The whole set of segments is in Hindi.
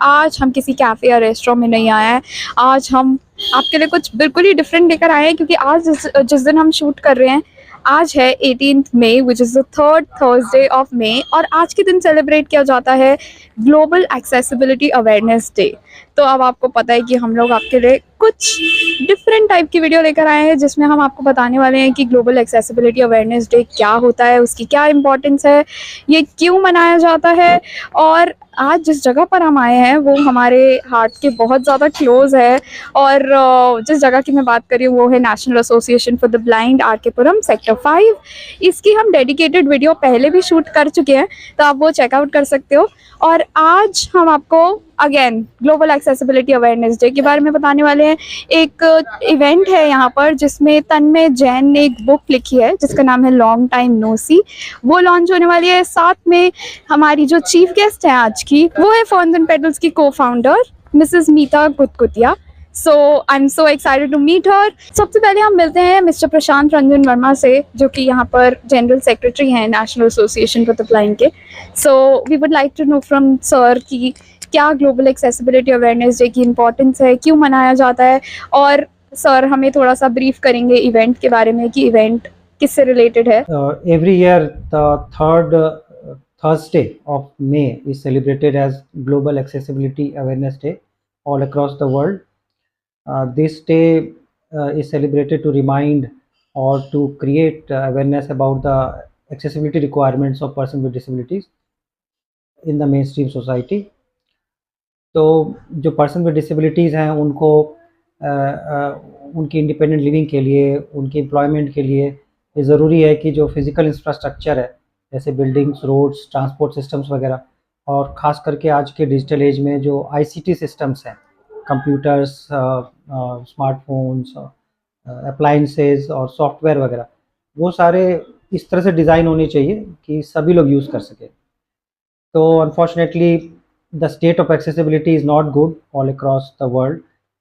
आज हम किसी कैफ़े या रेस्टोरेंट में नहीं आए हैं। आज हम आपके लिए कुछ बिल्कुल ही डिफरेंट लेकर आए हैं, क्योंकि आज जिस दिन हम शूट कर रहे हैं, आज है 18th May, which is the third Thursday of May, और आज के दिन सेलिब्रेट किया जाता है ग्लोबल एक्सेसिबिलिटी अवेयरनेस डे। तो अब आपको पता है कि हम लोग आपके लिए कुछ डिफरेंट टाइप की वीडियो लेकर आए हैं, जिसमें हम आपको बताने वाले हैं कि ग्लोबल एक्सेसिबिलिटी अवेयरनेस डे क्या होता है, उसकी क्या इम्पोर्टेंस है, ये क्यों मनाया जाता है, और आज जिस जगह पर हम आए हैं वो हमारे हार्ट के बहुत ज़्यादा क्लोज़ है। और जिस जगह की मैं बात कर रही हूँ वो है National Association for the Blind, R K. Puram, sector 5। इसकी हम डेडिकेटेड वीडियो पहले भी शूट कर चुके हैं, तो आप वो चेकआउट कर सकते हो। और आज हम आपको again global Accessibility Awareness day के बारे में बताने वाले हैं। एक इवेंट है यहाँ पर जिसमें तन्मय जैन ने एक बुक लिखी है जिसका नाम है लॉन्ग टाइम नो सी, वो लॉन्च होने वाली है। साथ में हमारी जो चीफ गेस्ट हैं आज की, वो है फर्न्स एंड पेटल्स की co-founder Mrs Meeta Gutgutia. So I am so excited to meet her. सबसे पहले हम मिलते हैं मिस्टर प्रशांत रंजन वर्मा से, जो कि यहाँ पर जनरल सेक्रेटरी हैं National Association for the Blind के। So we would like to know from sir कि क्या ग्लोबल एक्सेसिबिलिटी अवेयरनेस डे की इम्पोर्टेंस है, क्यों मनाया जाता है, और सर हमें थोड़ा सा ब्रीफ करेंगे इवेंट के बारे में कि इवेंट किससे रिलेटेड है। Every year, the third Thursday of May is celebrated as Global Accessibility Awareness Day all across the world. This day is celebrated to remind or to create awareness about the accessibility requirements of persons with disabilities in the mainstream society. तो जो पर्सन विद डिसेबिलिटीज़ हैं उनको उनकी इंडिपेंडेंट लिविंग के लिए, उनकी एम्प्लॉयमेंट के लिए ये ज़रूरी है कि जो फिज़िकल इंफ्रास्ट्रक्चर है, जैसे बिल्डिंग्स, रोड्स, ट्रांसपोर्ट सिस्टम्स वगैरह, और ख़ास करके आज के डिजिटल एज में जो आईसीटी सिस्टम्स हैं, कंप्यूटर्स, स्मार्टफोन्स, अप्लाइंसेस और सॉफ्टवेयर वगैरह, वो सारे इस तरह से डिज़ाइन होने चाहिए कि सभी लोग यूज़ कर सकें। तो unfortunately the state of accessibility is not good all across the world,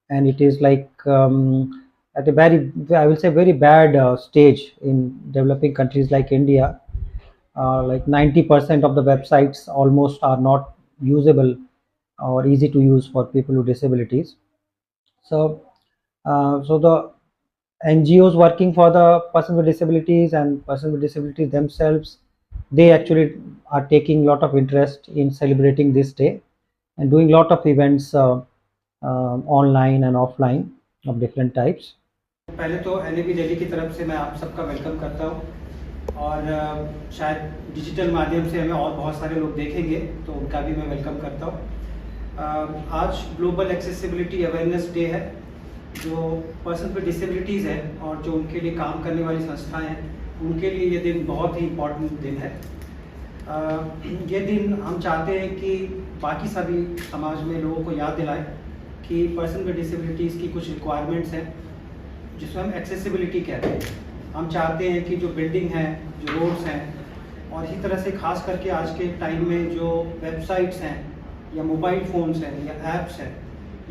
and it is like at a very, I will say, very bad stage in developing countries like India. Like 90% of the websites almost are not usable or easy to use for people with disabilities. So the NGOs working for the person with disabilities and person with disabilities themselves, they actually are taking a lot of interest in celebrating this day and doing lot of events online and offline of different types. पहले तो NAB दिल्ली की तरफ से मैं आप सबका वेलकम करता हूँ, और शायद डिजिटल माध्यम से हमें और बहुत सारे लोग देखेंगे तो उनका भी मैं वेलकम करता हूँ। आज ग्लोबल एक्सेसिबिलिटी अवेयरनेस डे है। जो पर्सन विद डिसेबिलिटीज़ है और जो उनके लिए काम करने वाली संस्थाएं हैं, उनके लिए ये दिन बहुत ही इम्पोर्टेंट दिन है। ये दिन हम चाहते हैं कि बाकी सभी समाज में लोगों को याद दिलाए कि पर्सन विद डिसेबिलिटीज़ की कुछ रिक्वायरमेंट्स हैं जिसमें हम एक्सेसिबिलिटी कहते हैं। हम चाहते हैं कि जो बिल्डिंग है, जो रोड्स हैं, और इसी तरह से खास करके आज के टाइम में जो वेबसाइट्स हैं या मोबाइल फ़ोन्स हैं या ऐप्स हैं,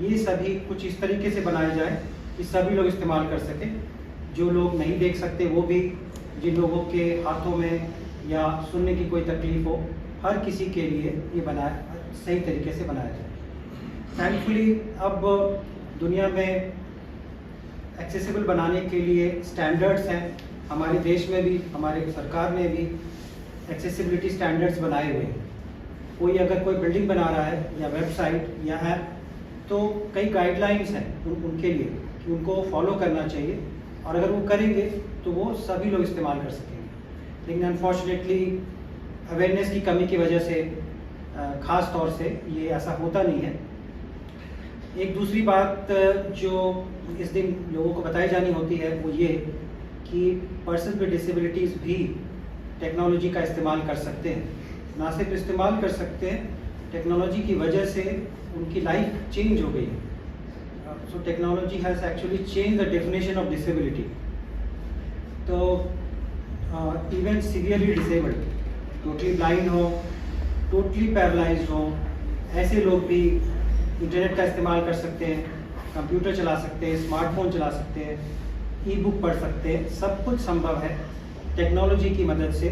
ये सभी कुछ इस तरीके से बनाए जाए कि सभी लोग इस्तेमाल कर सकें। जो लोग नहीं देख सकते वो भी, जिन लोगों के हाथों में या सुनने की कोई तकलीफ़ हो, हर किसी के लिए ये सही तरीके से बनाया जाए। थैंकफुली अब दुनिया में एक्सेसिबल बनाने के लिए स्टैंडर्ड्स हैं। हमारे देश में भी, हमारे सरकार ने भी एक्सेसिबिलिटी स्टैंडर्ड्स बनाए हुए हैं। कोई बिल्डिंग बना रहा है या वेबसाइट या ऐप, तो कई गाइडलाइंस हैं उनके लिए कि उनको फॉलो करना चाहिए, और अगर वो करेंगे तो वो सभी लोग इस्तेमाल कर सकेंगे। लेकिन अनफॉर्चुनेटली अवेयरनेस की कमी की वजह से ख़ास तौर से ये ऐसा होता नहीं है। एक दूसरी बात जो इस दिन लोगों को बताई जानी होती है वो ये कि पर्सन विद डिसेबिलिटीज़ भी टेक्नोलॉजी का इस्तेमाल कर सकते हैं। ना सिर्फ इस्तेमाल कर सकते हैं, टेक्नोलॉजी की वजह से उनकी लाइफ चेंज हो गई है। So technology has actually change the definition of disability. तो even severely disabled, totally blind हो, टोटली पैरालाइज्ड हो, ऐसे लोग भी इंटरनेट का इस्तेमाल कर सकते हैं, कंप्यूटर चला सकते हैं, स्मार्टफोन चला सकते हैं, ई बुक पढ़ सकते हैं। सब कुछ संभव है टेक्नोलॉजी की मदद से,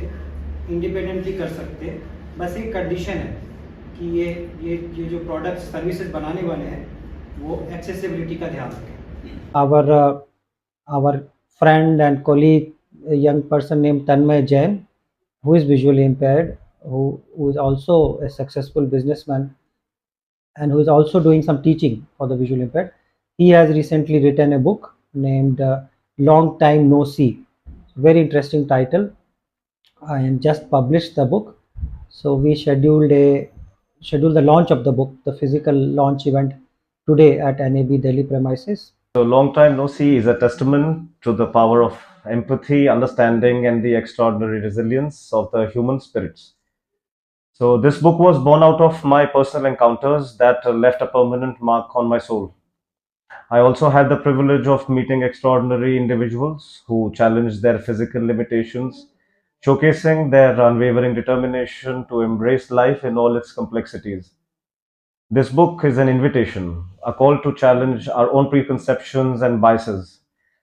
इंडिपेंडेंटली कर सकते हैं। बस एक कंडीशन है कि ये जो प्रोडक्ट्स सर्विसेज बनाने वाले हैं वो एक्सेसिबिलिटी का ध्यान रखें. Our friend and colleague, a young person named Tanmay Jain, who is visually impaired, who is also a successful businessman and who is also doing some teaching for the visually impaired. He has recently written a book named Long Time No See. Very interesting title, and just published the book. So we scheduled the launch of the book, the physical launch event, today at NAB Delhi premises. So, Long Time No See is a testament to the power of empathy, understanding, and the extraordinary resilience of the human spirits. So, this book was born out of my personal encounters that left a permanent mark on my soul. I also had the privilege of meeting extraordinary individuals who challenged their physical limitations, showcasing their unwavering determination to embrace life in all its complexities. This book is an invitation, a call to challenge our own preconceptions and biases.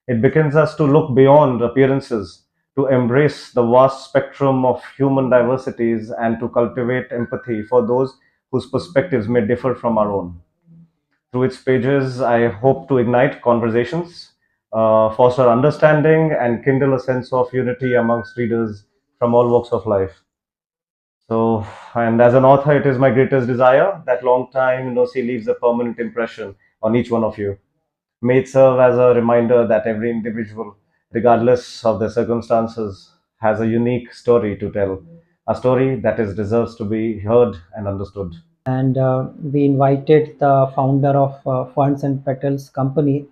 It beckons us to look beyond appearances, to embrace the vast spectrum of human diversities, and to cultivate empathy for those whose perspectives may differ from our own. Through its pages, I hope to ignite conversations, foster understanding, and kindle a sense of unity amongst readers from all walks of life. So, and as an author, it is my greatest desire that Long Time No See leaves a permanent impression on each one of you. May it serve as a reminder that every individual, regardless of their circumstances, has a unique story to tell, a story that deserves to be heard and understood. And we invited the founder of Funds and Petals company,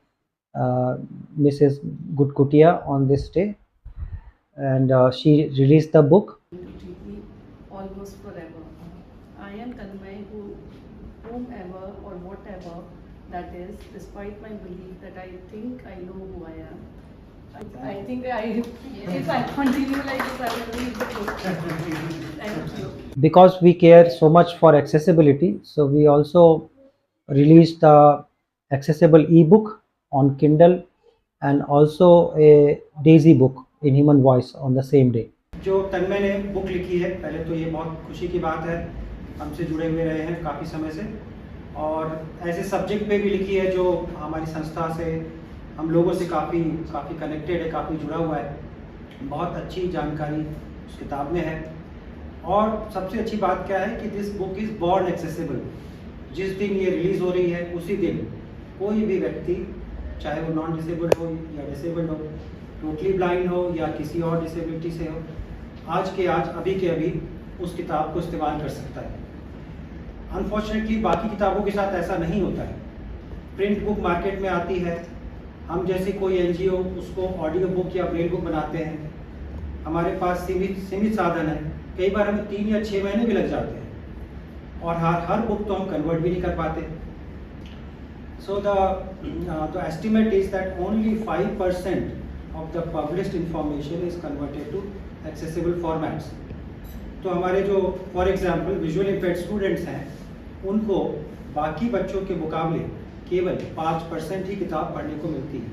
Mrs. Gutkutia, on this day, and she released the book. To treat me almost forever. I am Tanmay, whomever or whatever that is, despite my belief that I think I know who I am. I think if I continue like this, I will read the book. Thank you. Because we care so much for accessibility, so we also released the accessible ebook on Kindle and also a Daisy book in human voice on the same day. जो तन्मय ने बुक लिखी है, पहले तो ये बहुत खुशी की बात है, हमसे जुड़े हुए रहे हैं काफ़ी समय से, और ऐसे सब्जेक्ट पे भी लिखी है जो हमारी संस्था से, हम लोगों से काफ़ी कनेक्टेड है, काफ़ी जुड़ा हुआ है. बहुत अच्छी जानकारी उस किताब में है. और सबसे अच्छी बात क्या है कि this book is born accessible. जिस दिन ये रिलीज़ हो रही है उसी दिन कोई भी व्यक्ति, चाहे वो नॉन डिसेबल्ड हो या डिसेबल्ड हो, टोटली ब्लाइंड हो या किसी और डिसेबिलिटी से हो, आज के आज, अभी के अभी उस किताब को इस्तेमाल कर सकता है. अनफॉर्चुनेटली बाकी किताबों के साथ ऐसा नहीं होता है. प्रिंट बुक मार्केट में आती है, हम जैसी कोई एनजीओ उसको ऑडियो बुक या ब्रेल बुक बनाते हैं. हमारे पास सीमित साधन है, कई बार हमें 3 या 6 महीने भी लग जाते हैं, और हर बुक तो हम कन्वर्ट भी नहीं कर पाते. So the estimate is that only 5% of the published information is converted to accessible formats. तो हमारे जो for example visual impaired students हैं, उनको बाकी बच्चों के मुकाबले केवल 5% ही किताब पढ़ने को मिलती है.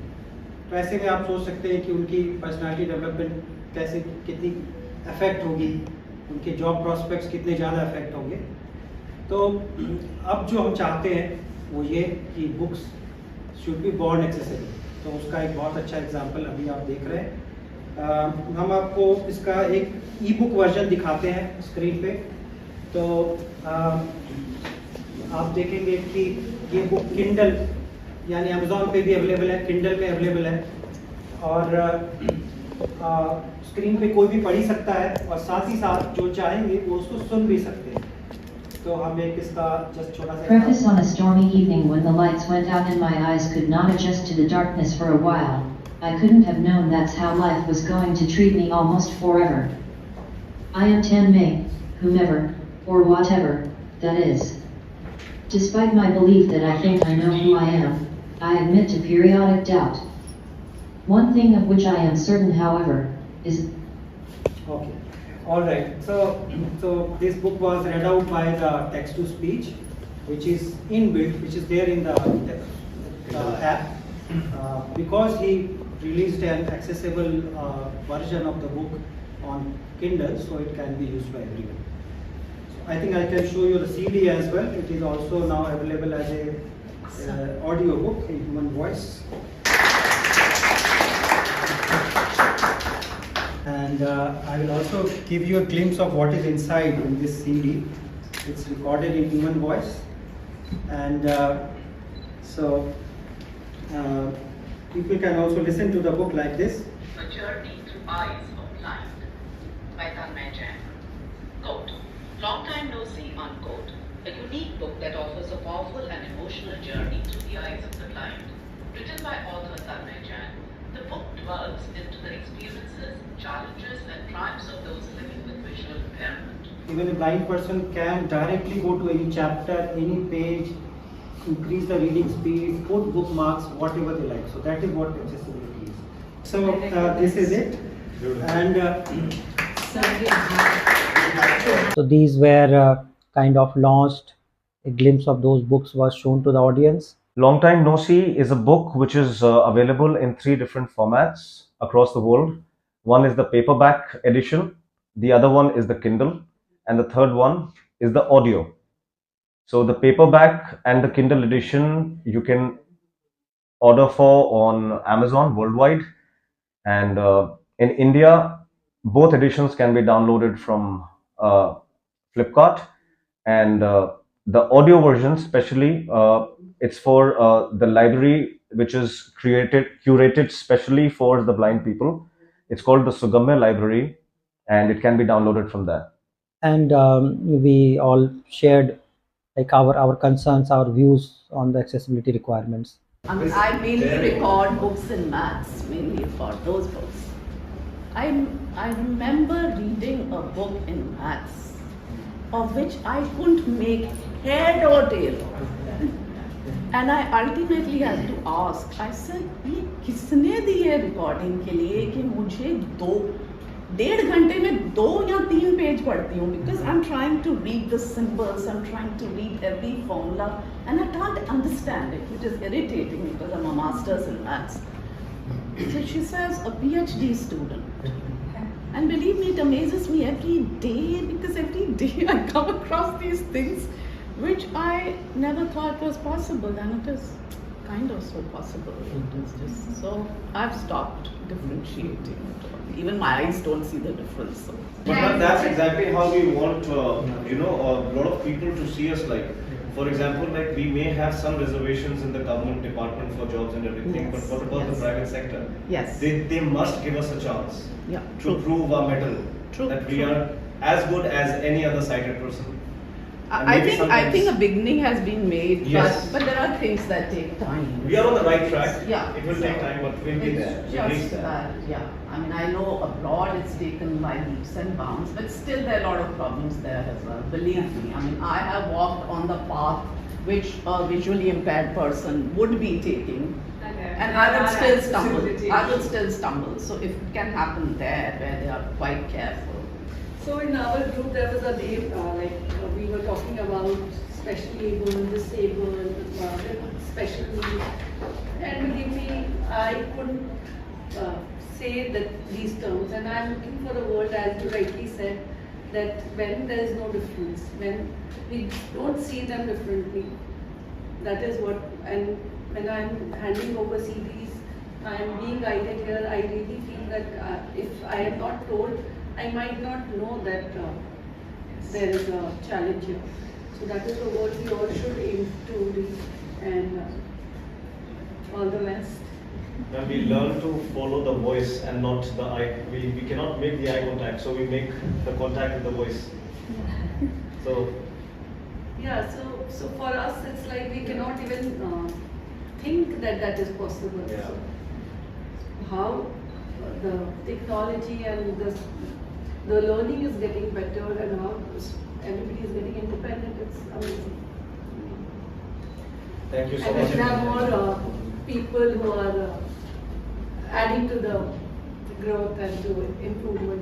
तो ऐसे में आप सोच सकते हैं कि उनकी पर्सनालिटी डेवलपमेंट कैसे, कितनी अफेक्ट होगी, उनके जॉब प्रॉस्पेक्ट्स कितने ज़्यादा अफेक्ट होंगे. तो अब जो हम चाहते हैं वो ये कि books should be born accessible. तो उसका एक बहुत अच्छा एग्जांपल अभी आप देख रहे हैं. हम आपको इसका एक ई बुक वर्जन दिखाते हैं स्क्रीन पे. तो आप देखेंगे कि ये बुक किंडल यानी अमेज़ॉन पे भी अवेलेबल है, किंडल पे अवेलेबल है, और स्क्रीन पे कोई भी पढ़ ही सकता है, और साथ ही साथ जो चाहेंगे वो उसको सुन भी सकते हैं. तो हम एक इसका जस्ट छोटा सा Preface: on a stormy evening when the lights went out and my eyes could not adjust to the darkness for a while, I couldn't have known that's how life was going to treat me almost forever. I am Tanmay, whomever, or whatever, that is. Despite my belief that I think I know who I am, I admit to periodic doubt. One thing of which I am certain, however, is... Okay. All right. So this book was read out by the text-to-speech, which is inbuilt, which is there in the app. Because he released an accessible version of the book on Kindle, so it can be used by everyone. So I think I can show you the CD as well. It is also now available as a audio book in human voice. And I will also give you a glimpse of what is inside in this CD. It's recorded in human voice. And people can also listen to the book like this. A Journey Through Eyes of Blind by Tanmay Jain. Quote, Long Time No See, unquote. A unique book that offers a powerful and emotional journey through the eyes of the blind. Written by author Tanmay Jain, the book dwells into the experiences, challenges and triumphs of those living with visual impairment. Even a blind person can directly go to any chapter, any page, increase the reading speed, put bookmarks, whatever they like. So that is what accessibility is. So this is it. And So these were kind of launched. A glimpse of those books was shown to the audience. Long Time No See is a book which is available in 3 different formats across the world. One is the paperback edition, the other one is the Kindle, and the third one is the audio. So the paperback and the Kindle edition you can order for on Amazon worldwide, and in India both editions can be downloaded from Flipkart, and the audio version especially it's for the library which is curated specially for the blind people. It's called the Sugamya Library, and it can be downloaded from there. And we all shared like our concerns, our views on the accessibility requirements. I mean, I mainly record books in maths, mainly for those books. I remember reading a book in maths of which I couldn't make head or tail. And I ultimately had to ask, I said, ये किसने दी है रिकॉर्डिंग के लिए कि मुझे 1.5 घंटे में 2 या 3 पेज पढ़ती हूँ, because I'm trying to read the symbols, I'm trying to read every formula and I can't understand it, which is irritating because I'm a master's in maths. So she says, a PhD student. And believe me, it amazes me every day, because every day I come across these things which I never thought was possible, and it is kind of so possible. It is just so, I've stopped differentiating. Even my eyes don't see the difference. So. But that's exactly how we want, a lot of people to see us like. For example, like we may have some reservations in the government department for jobs and everything, Yes. but what about the private sector? Yes. They must give us a chance Yeah. to prove our mettle, True, that we true. are as good as any other sighted person. And I maybe think sometimes- a beginning has been made, Yes. but there are things that take time. We are on the right track. Yeah. It will take time, but we'll be there. It's We'll reach just there. that, yeah. I mean, I know abroad it's taken by leaps and bounds, but still there are a lot of problems there as well. Believe me. I mean, I have walked on the path which a visually impaired person would be taking, and I would still stumble. I would still stumble. So if it can happen there, where they are quite careful. So in our group there was a day we were talking about specially able, disabled, special needs, and believe me, I couldn't say that these terms, and I'm looking for a word, as you rightly said, that when there is no difference, when we don't see them differently, that is what. And when I'm handing over CDs, I'm being guided here, I really feel that if I am not told, I might not know that there is a challenge here. So that is the word we all should aim to reach, and all the best. When we learn to follow the voice and not the eye, we cannot make the eye contact, so we make the contact with the voice. So Yeah, so for us it's like we cannot even think that that is possible. Yeah. So how the technology and the learning is getting better, and how everybody is getting independent, it's amazing. thank you so And we much. should have more people who are adding to the growth and to improvement.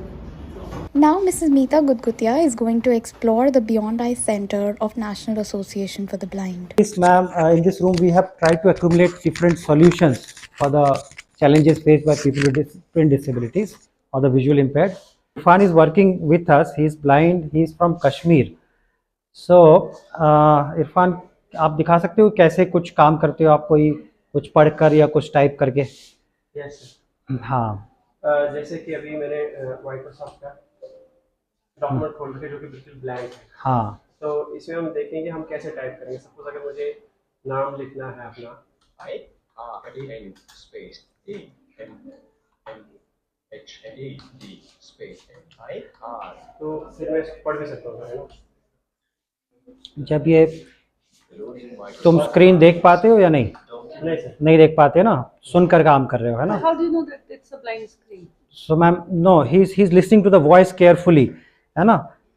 So. Now, Mrs. Meeta Gudgutia is going to explore the Beyond Eyes Center of National Association for the Blind. Yes, ma'am. In this room, we have tried to accumulate different solutions for the challenges faced by people with different disabilities or the visual impaired. Irfan is working with us. He is blind. He is from Kashmir. सो इरफान, आप दिखा सकते हो कैसे कुछ काम करते हो आप, कोई कुछ पढ़कर या कुछ टाइप करके? यस हाँ जैसे कि अभी मैंने माइक्रोसॉफ्ट का डॉक्यूमेंट खोल के जो कि बिल्कुल ब्लैंक है, हाँ तो इसमें हम देखेंगे हम कैसे टाइप करेंगे। सपोज अगर मुझे नाम लिखना है अपना, IRAN space AMMHAD space IR, तो फिर मैं इसको पढ़ भी सकता हूँ, है ना। जब ये तुम स्क्रीन देख पाते हो या नहीं? नहीं सर, नहीं देख पाते ना, सुनकर काम कर रहे हो, है ना? How do you know that it's a blind screen? So ma'am, no, he is listening to the voice carefully, है ना,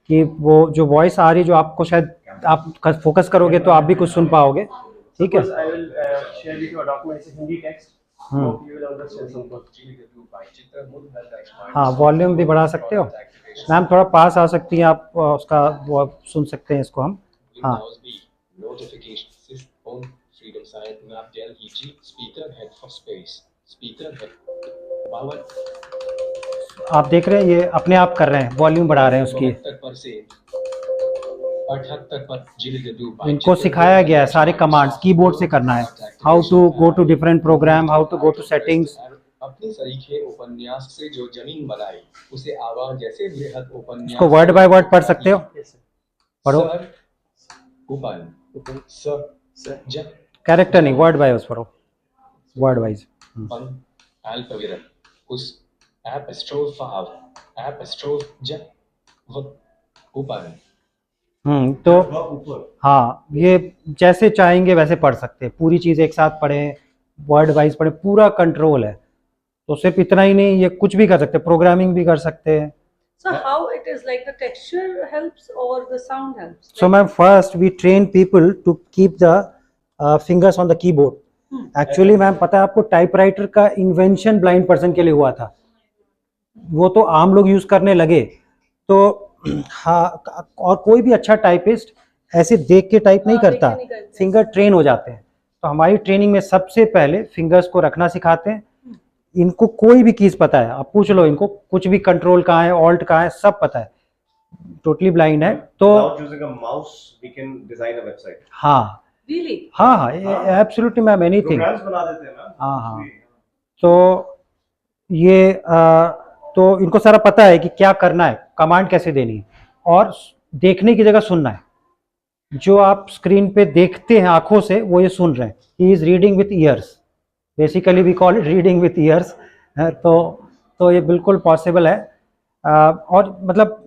कि वो जो वॉइस आ रही है जो आपको शायद आप फोकस करोगे तो आप भी कुछ सुन पाओगे, ठीक है? I will share with you a document, it's Hindi text, hope you will understand something. हाँ, वॉल्यूम भी बढ़ा सकते हो मैम, थोड़ा पास आ सकती हैं आप, उसका वो सुन सकते हैं इसको हम। हाँ, notification sys on freedom sign map del EG speaker head for space speaker head power आप देख रहे हैं ये अपने आप कर रहे हैं, वॉल्यूम बढ़ा रहे हैं उसकी। 78 पर GW इनको सिखाया गया है सारे कमांड्स कीबोर्ड से करना है, how to go to different program, how to go to settings. अपने सरीखे उपन्यास से जो जमीन बनाई उसे आवाज जैसे बृहद उपन्यास। इसको वर्ड बाय वर्ड पढ़ सकते हो, पढ़ो। उपन स ज कैरेक्टर नहीं, वर्ड बाय पढ़ो, वर्ड वाइज। अल्पविराम उस एपस्ट्रोफ ज व उपन। तो हाँ, ये जैसे चाहेंगे वैसे पढ़ सकते हैं, पूरी चीज़ एक साथ पढ़ें, वर्ड वाइज पढ़ें, पूरा कंट्रोल है। तो सिर्फ इतना ही नहीं, ये कुछ भी कर सकते हैं, प्रोग्रामिंग भी कर सकते हैं। So how it is like the texture helps or the sound helps? So ma'am, first we train people to keep the fingers on the keyboard. Actually ma'am, पता है आपको, टाइपराइटर का इन्वेंशन ब्लाइंड पर्सन के लिए हुआ था, वो तो आम लोग यूज करने लगे। तो हाँ, और कोई भी अच्छा टाइपिस्ट ऐसे देख के टाइप नहीं करता, फिंगर ट्रेन हो जाते हैं। तो हमारी ट्रेनिंग में सबसे पहले फिंगर्स को रखना सिखाते हैं। इनको कोई भी कीज पता है, आप पूछ लो इनको, कुछ भी कंट्रोल कहाँ है, ऑल्ट कहाँ है, सब पता है। टोटली ब्लाइंड है तो using a mouse we can design a website. हाँ Really? हाँ, एब्सोल्युटली मैम, एनीथिंग। Programs बना देते हैं ना। हाँ, तो ये तो इनको सारा पता है कि क्या करना है, कमांड कैसे देनी है, और देखने की जगह सुनना है। जो आप स्क्रीन पे देखते हैं आंखों से, वो ये सुन रहे हैं। He is reading with ears, basically we call it reading with ears. तो ये बिल्कुल पॉसिबल है। और मतलब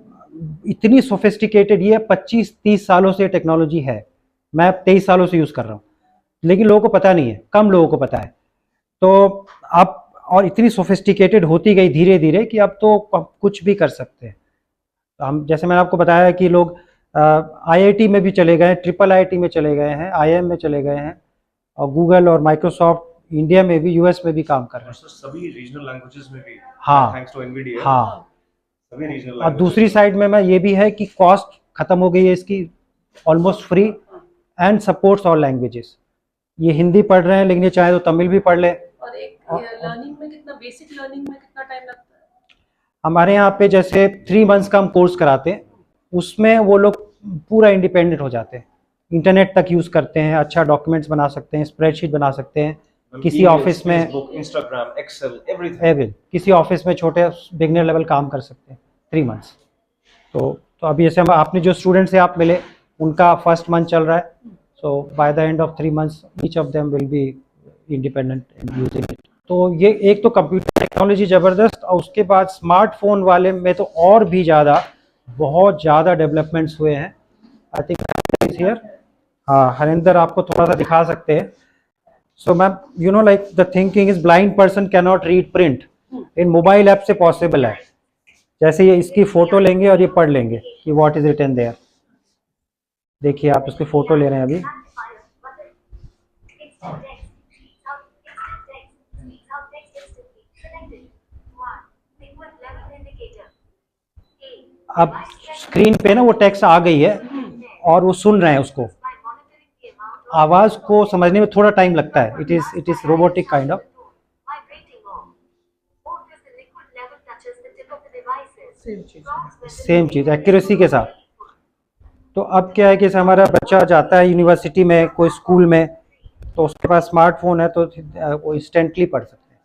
इतनी सोफिस्टिकेटेड, ये 25-30 सालों से टेक्नोलॉजी है, मैं 23 सालों से यूज़ कर रहा हूँ, लेकिन लोगों को पता नहीं है, कम लोगों को पता है। तो आप, और इतनी सोफिस्टिकेटेड होती गई धीरे धीरे कि अब तो कुछ भी कर सकते हैं। तो हम, जैसे मैंने आपको बताया कि लोग IIT में भी चले गए, IIIT में चले गए हैं, IIM में चले गए हैं, और गूगल और माइक्रोसॉफ्ट इंडिया में भी, US में भी काम कर रहे हैं। सभी रीजनल लैंग्वेजेस में भी, हाँ, थैंक्स टू एनवीडिया। हाँ, सभी रीजनल। और दूसरी साइड में मैं ये भी है कि कॉस्ट खत्म हो गई है इसकी, almost free, and supports all languages. ये हिंदी पढ़ रहे हैं, लेकिन ये चाहे तो तमिल भी पढ़ ले। और एक लर्निंग में कितना, बेसिक लर्निंग में कितना टाइम लगता है? हमारे यहाँ पे जैसे 3 मंथ्स का हम कोर्स कराते हैं, उसमें वो लोग पूरा इंडिपेंडेंट हो जाते हैं, इंटरनेट तक यूज़ करते हैं, अच्छा डॉक्यूमेंट्स बना सकते हैं, स्प्रेडशीट बना सकते हैं, किसी ऑफिस में, इंस्टाग्राम, एक्सेल, एवरीथिंग, किसी ऑफिस में छोटे बिगनर लेवल काम कर सकते हैं 3 मंथ्स। तो अभी जैसे हम, आपने जो स्टूडेंट से आप मिले, उनका फर्स्ट मंथ चल रहा है। So by the end of 3 months each of them will be independent in using it. तो ये एक तो कंप्यूटर टेक्नोलॉजी ज़बरदस्त, और उसके बाद स्मार्टफोन वाले में तो और भी ज़्यादा, बहुत ज़्यादा डेवलपमेंट्स हुए हैं। आई थिंक हियर, हाँ, हरिंदर आपको थोड़ा सा दिखा सकते हैं। So ma'am, you know, like the thinking is blind person can not read print, in mobile app से पॉसिबल है। जैसे ये इसकी फोटो लेंगे और ये पढ़ लेंगे कि व्हाट इज रिटन देयर। देखिए, आप इसकी फोटो ले रहे हैं अभी, अब स्क्रीन पे ना वो टेक्स्ट आ गई है, और वो सुन रहे हैं उसको। आवाज को समझने में थोड़ा टाइम लगता है, it is robotic kind of. Same चीज एक्यूरेसी के साथ। तो अब क्या है कि जैसे हमारा बच्चा जाता है यूनिवर्सिटी में, कोई स्कूल में, तो उसके पास स्मार्टफोन है तो वो इंस्टेंटली पढ़ सकते हैं।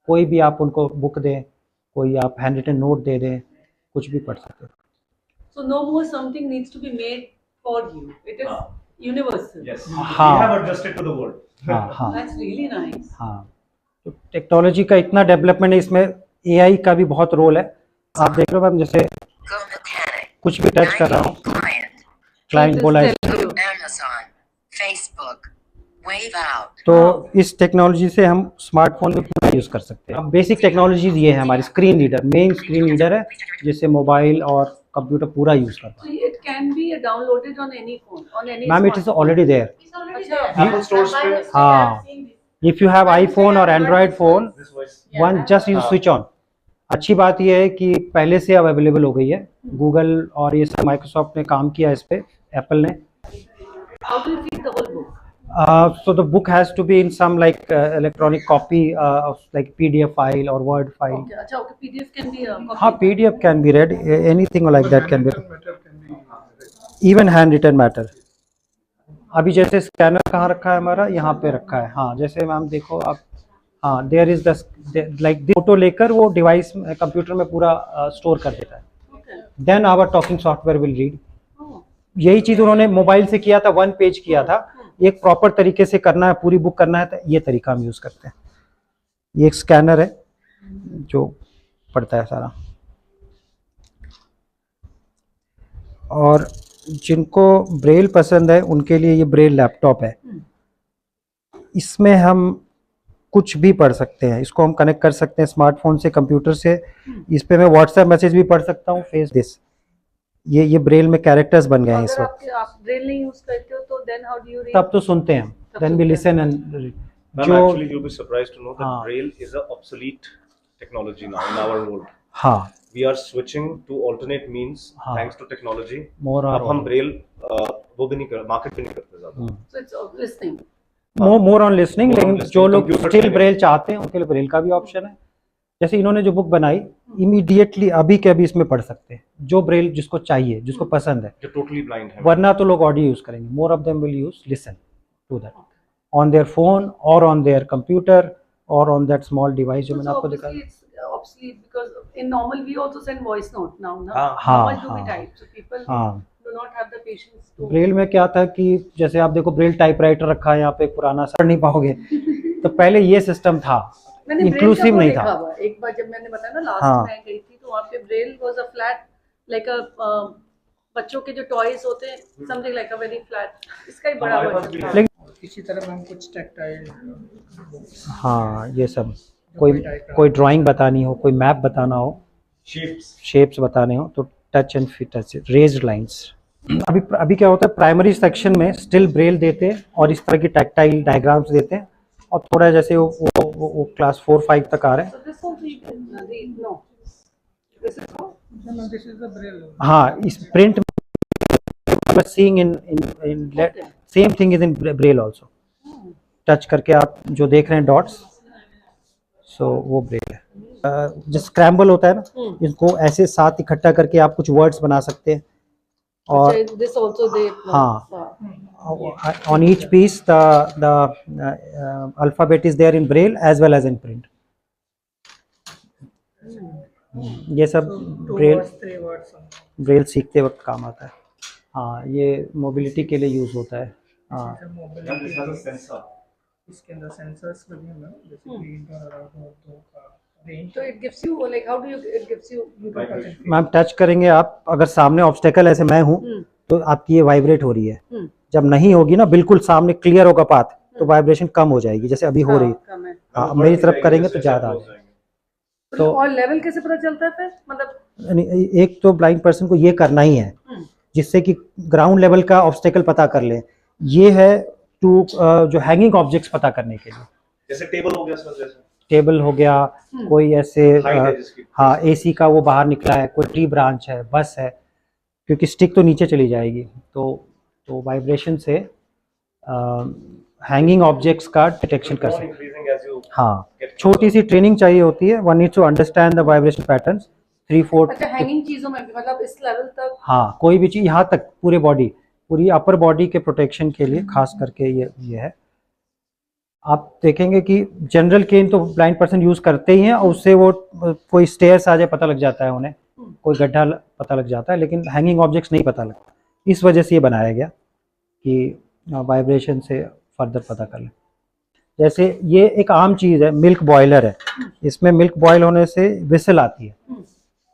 कोई भी आप उनको बुक दें, कोई आप हैंड रिटन नोट दे दें, कुछ भी पढ़ सकते हैं। So no more something needs to be made for you. It is universal. Yes. हाँ। We have adjusted to the world. हाँ हाँ That's really nice. हाँ, तो टेक्नोलॉजी का इतना डेवलपमेंट है, इसमें एआई का भी बहुत रोल है। आप देख रहे हो मैम, जैसे कुछ भी टच कर रहा हूँ, क्लाइंट बोला है, Amazon, Facebook, Wave Out. तो इस टेक्नोलॉजी से हम स्मार्टफोन में पूरा यूज़ कर सकते हैं। अब बेसिक टेक्नोलॉजीज ये है, हमारी screen reader, main screen reader है, जिससे मोबाइल और कंप्यूटर पूरा यूज़ करता So it can be downloaded on any phone, on any. है। Ma'am it is already there. अच्छा, Apple stores पे हाँ, इफ यू हैव आईफोन और Android phone, this voice. One just you switch on. अच्छी बात यह है कि पहले से अब अवेलेबल हो गई है, गूगल और ये सब माइक्रोसॉफ्ट ने काम किया इस पे, एप्पल ने। how do you read the whole book? So the book has to be in some like electronic copy of like PDF file or Word file. Okay, अच्छा, okay, PDF can be a copy. हाँ, PDF can be read, anything like that can be, even handwritten matter. अभी जैसे स्कैनर कहाँ रखा है हमारा, यहाँ पे रखा है। हाँ, जैसे मैम देखो आप, हाँ there is the like photo लेकर वो डिवाइस कंप्यूटर में पूरा स्टोर कर देता है। Okay. Then our talking software will read. Oh. यही चीज उन्होंने मोबाइल से किया था, 1 पेज किया था। एक प्रॉपर तरीके से करना है, पूरी बुक करना है, तो ये तरीका हम यूज करते हैं। ये एक स्कैनर है जो पढ़ता है सारा। और जिनको ब्रेल पसंद है उनके लिए ये ब्रेल लैपटॉप है। इसमें हम कुछ भी पढ़ सकते हैं, इसको हम कनेक्ट कर सकते हैं स्मार्टफोन से, कंप्यूटर से। इस पे मैं व्हाट्सएप मैसेज भी पढ़ सकता हूँ, फेस दिस। ये ब्रेल में कैरेक्टर्स बन गए हैं इस वक्त। आप ब्रेल नहीं यूज करते हो तो then how do you read? तब तो सुनते हैं, then we listen and Ma'am, जो actually you'll be surprised to know that हाँ। Braille is a obsolete technology now in our world. हाँ, We are switching to alternate means हाँ। thanks to technology. मोर अब हम Braille वो भी नहीं कर, मार्केट भी नहीं करते ज्यादा। So it's listening. More on listening. More on लेकिन listening, जो लोग computer स्टिल से ब्रेल चाहते हैं उनके लिए ब्रेल का भी ऑप्शन है। जैसे इन्होंने जो बुक बनाई, इमीडिएटली अभी के अभी इसमें पढ़ सकते हैं, जो ब्रेल जिसको चाहिए, जिसको पसंद है। जो टोटली ब्लाइंड है। वरना तो लोग ऑडियो यूज करेंगे। More of them will use listen to that on their phone और ऑन देयर कंप्यूटर और ऑन दैट स्मॉल डिवाइस जो मैंने So आपको दिखाया। obviously it's obsolete because in normal we also send voice note now. हाँ, How हाँ, much do we हाँ। type? So people हाँ, do not have the patience to. Braille में क्या था कि जैसे आप देखो ब्रेल टाइपराइटर रखा है यहाँ पे, पुराना सा, पढ़ नहीं पाओगे। तो पहले ये सिस्टम था, मैंने ब्रेल का इंक्लूसिव वो नहीं देखा था। हुआ। एक बार जब मैंने बताया ना लास्ट हाँ। मैं गई थी तो वहाँ पे Braille was a flat like अ बच्चों के जो टॉयज होते हैं, something like a very flat. इसका ही बड़ा हमारे पास वर्जन भी था। है। इसी तरह हम कुछ टेक्टाइल हाँ, ये सब कोई ड्राइंग बतानी हो, कोई मैप बताना हो, शेप्स बताने हो, तो touch and fit, raised lines. अभी क्या होता है, प्राइमरी सेक्शन में स्टिल ब्रेल देते हैं और इस तरह की टैक्टाइल डायग्राम्स देते हैं, और थोड़ा जैसे वो क्लास 4-5 तक आ रहे हैं। So this also you can read. No. This is what? This is the Braille. हाँ, इस print seeing in same thing is in Braille also. Touch करके आप जो देख रहे हैं डॉट्स, सो वो ब्रेल है। जो स्क्रैम्बल होता है ना, इसको ऐसे साथ इकट्ठा करके आप कुछ वर्ड्स बना सकते हैं। और अच्छा, this also they. हाँ, on each piece the alphabet is there in braille as well as in print. ये सब ब्रेल सीखते वक्त काम आता है। हाँ, ये मोबिलिटी के लिए यूज होता है। हाँ, इसके अंदर सेंसर्स लगे हैं मैम, जैसे ग्रीन का, दो का range. So it gives you like how do you it gives you ma'am touch करेंगे आप, अगर सामने ऑब्स्टेकल ऐसे मैं हूँ तो आपकी ये वाइब्रेट हो रही है। जब नहीं होगी ना, बिल्कुल सामने क्लियर होगा पाथ, तो वाइब्रेशन कम हो जाएगी, जैसे अभी हो रही है। हाँ, मेरी तरफ करेंगे तो ज्यादा आ जाएगी। तो और लेवल कैसे पता चलता है फिर, मतलब यानी एक तो ब्लाइंड पर्सन को ये करना ही है जिससे कि ग्राउंड लेवल का ऑब्स्टेकल पता कर ले। ये है टू जो हैंगिंग ऑब्जेक्ट्स पता करने के लिए, जैसे टेबल हो गया सर, जैसे टेबल हो गया, कोई ऐसे हाइट है जिसकी। हाँ, एसी का वो बाहर निकला है, कोई ट्री ब्रांच है, बस है, क्योंकि स्टिक तो नीचे चली जाएगी, तो वाइब्रेशन से हैंगिंग ऑब्जेक्ट्स का डिटेक्शन कर सकते हैं। हाँ, छोटी सी ट्रेनिंग चाहिए होती है। One needs to understand the vibration patterns 3/4। अच्छा, हैंगिंग चीजों में भी मतलब इस लेवल तक? हाँ, कोई भी चीज़ यहाँ तक पूरे बॉडी, पूरी अपर बॉडी के प्रोटेक्शन के लिए खास करके ये है। आप देखेंगे कि जनरल केन तो ब्लाइंड पर्सन यूज़ करते ही हैं, और उससे वो कोई स्टेयर्स आ जाए पता लग जाता है उन्हें, कोई गड्ढा पता लग जाता है, लेकिन हैंगिंग ऑब्जेक्ट्स नहीं पता लगता। इस वजह से ये बनाया गया कि वाइब्रेशन से फर्दर पता कर लें। जैसे ये एक आम चीज़ है, मिल्क बॉयलर है। इसमें मिल्क बॉयल होने से विसल आती है,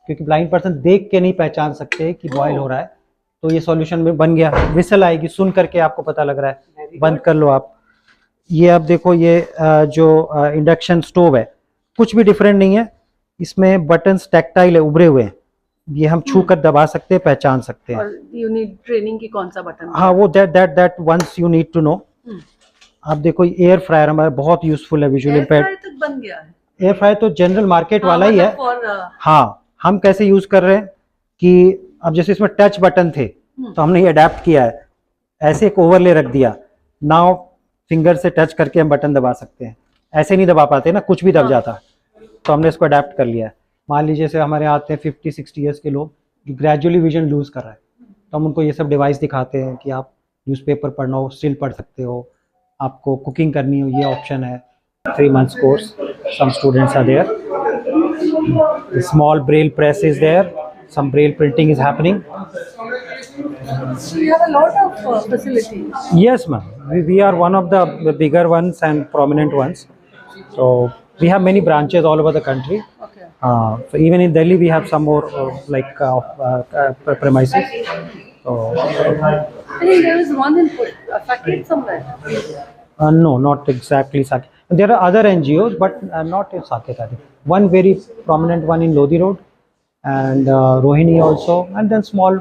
क्योंकि ब्लाइंड पर्सन देख के नहीं पहचान सकते कि बॉयल हो रहा है, तो ये सॉल्यूशन में बन गया। विसल आएगी, सुन करके आपको पता लग रहा है, बंद कर लो आप। ये आप देखो, ये जो इंडक्शन स्टोव है, कुछ भी डिफरेंट नहीं है। इसमें बटन्स टैक्टाइल है, उभरे हुए हैं, ये हम छू कर दबा सकते हैं, पहचान सकते हैं। और यू नीड ट्रेनिंग की कौन सा बटन? हाँ, वो that once you need to know. आप देखो, एयर फ्रायर हमारा बहुत यूजफुल है विजुअल इम्पेयर्ड। एयर फ्रायर तक बन गया है? एयर फ्रायर तो जनरल मार्केट वाला ही है। हाँ, हम कैसे यूज कर रहे हैं कि अब जैसे इसमें टच बटन थे, तो हमने ये अडेप्ट किया है, ऐसे एक ओवरले रख दिया। नाउ फिंगर से टच करके हम बटन दबा सकते हैं, ऐसे नहीं दबा पाते ना, कुछ भी दब जाता, तो हमने इसको अडेप्ट कर लिया है। मान लीजिए से हमारे आते हैं 50-60 ईयर्स के लोग, ग्रेजुअली विजन लूज कर रहा है, तो हम उनको ये सब डिवाइस दिखाते हैं कि आप न्यूज़पेपर पढ़ना हो, स्टिल पढ़ सकते हो, आपको कुकिंग करनी हो, ये ऑप्शन है। 3 months course, some students are there. The small braille press is there, some braille printing is happening. So you have a lot of facilities. Yes, ma'am. We are one of the bigger ones and prominent ones. So we have many branches all over the country. Okay. So even in Delhi, we have some more premises. So I think there is one in Saket somewhere. no, not exactly Saket. There are other NGOs, but not in Saket. I think one very prominent one in Lodi Road, and Rohini also, and then small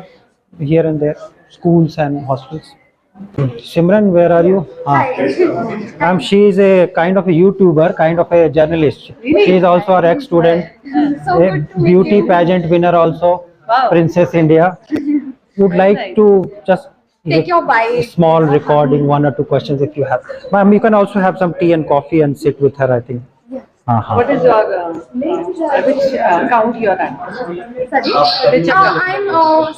here and there, schools and hospitals. Simran, where are you? She is a kind of a YouTuber, kind of a journalist. She is also our ex-student, a beauty pageant winner also, Princess India. Would like to just Take your bite. a small recording, 1 or 2 questions if you have. Ma'am, you can also have some tea and coffee and sit with her, I think. What is your which account you are at? Which account? I'm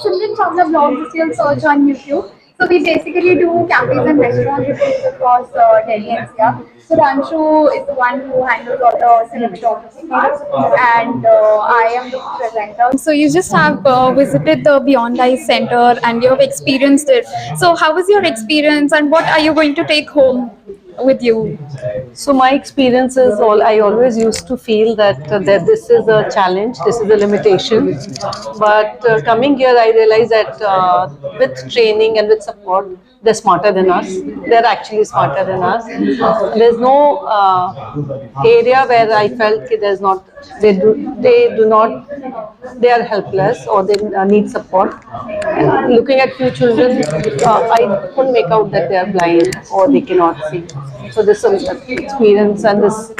Simran Chawla Vlogs. You'll search on YouTube. So we basically do cafes and restaurant reviews across Delhi NCR. So Ranshu is the one who handles all the cinematography, and I am the presenter. So you just have visited the Beyond Eyes Center and you have experienced it. So how was your experience, and what are you going to take home with you? So my experience is I always used to feel that this is a challenge, this is a limitation. But coming here, I realized that with training and with support, they're smarter than us. They're actually smarter than us. There's no area where I felt they are helpless or they need support. And looking at few children, I couldn't make out that they are blind or they cannot see. So this experience and this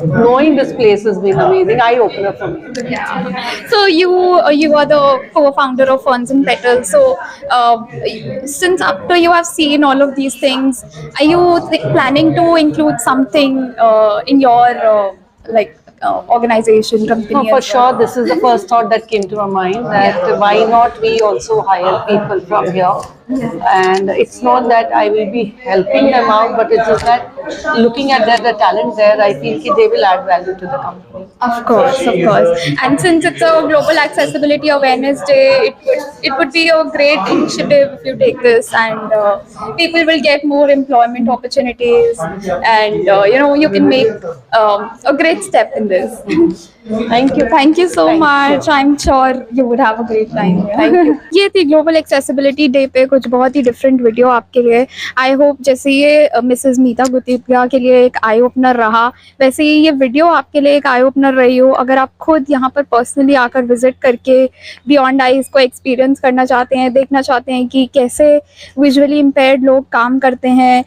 knowing this place has been amazing, eye opener for me. Yeah. So you are the co-founder of Ferns and Petals. So since after you have seen all of these things, are you planning to include something in your organization, company? No, for sure, this is the first thought that came to my mind, that why not we also hire people from here. And it's not that I will be helping them out, but it's just that looking at the talent there, I feel they will add value to the company. Of course. And since it's a Global Accessibility Awareness Day, it would be a great initiative if you take this, and people will get more employment opportunities, and you can make a great step in this. Thank you so much. I'm sure you would have a great time. Thank you. ये थी ग्लोबल एक्सेसिबिलिटी डे पे कुछ बहुत ही डिफरेंट वीडियो आपके लिए। आई होप जैसे ये मिसेस मीता गुतिया के लिए एक आई ओपनर रहा, वैसे ही ये वीडियो आपके लिए एक आई ओपनर रही हो। अगर आप खुद यहाँ पर पर्सनली आकर विजिट करके बियॉन्ड आइज को एक्सपीरियंस करना चाहते हैं, देखना चाहते हैं कि कैसे विजुअली इम्पेयर्ड लोग काम करते हैं,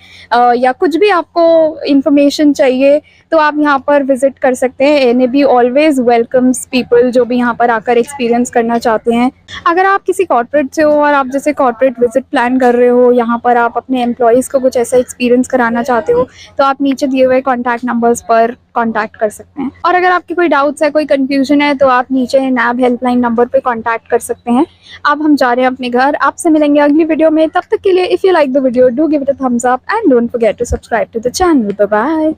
या कुछ भी आपको इंफॉर्मेशन चाहिए, तो आप यहाँ पर विजिट कर सकते हैं। NAB ऑलवेज वेलकम्स पीपल जो भी यहाँ पर आकर एक्सपीरियंस करना चाहते हैं। अगर आप किसी कॉर्पोरेट से हो और आप जैसे कॉर्पोरेट विजिट विजिट प्लान कर रहे हो, यहाँ पर आप अपने एम्प्लॉयज़ को कुछ ऐसा एक्सपीरियंस कराना चाहते हो, तो आप नीचे दिए हुए कॉन्टैक्ट नंबर्स पर कॉन्टैक्ट कर सकते हैं। और अगर आपके कोई डाउट्स है, कोई कन्फ्यूजन है, तो आप नीचे नैब हेल्पलाइन नंबर पर कॉन्टैक्ट कर सकते हैं। अब हम जा रहे हैं अपने घर, आपसे मिलेंगे अगली वीडियो में। तब तक के लिए if you like the video do give it a thumbs up and don't forget to subscribe to the channel. Bye bye.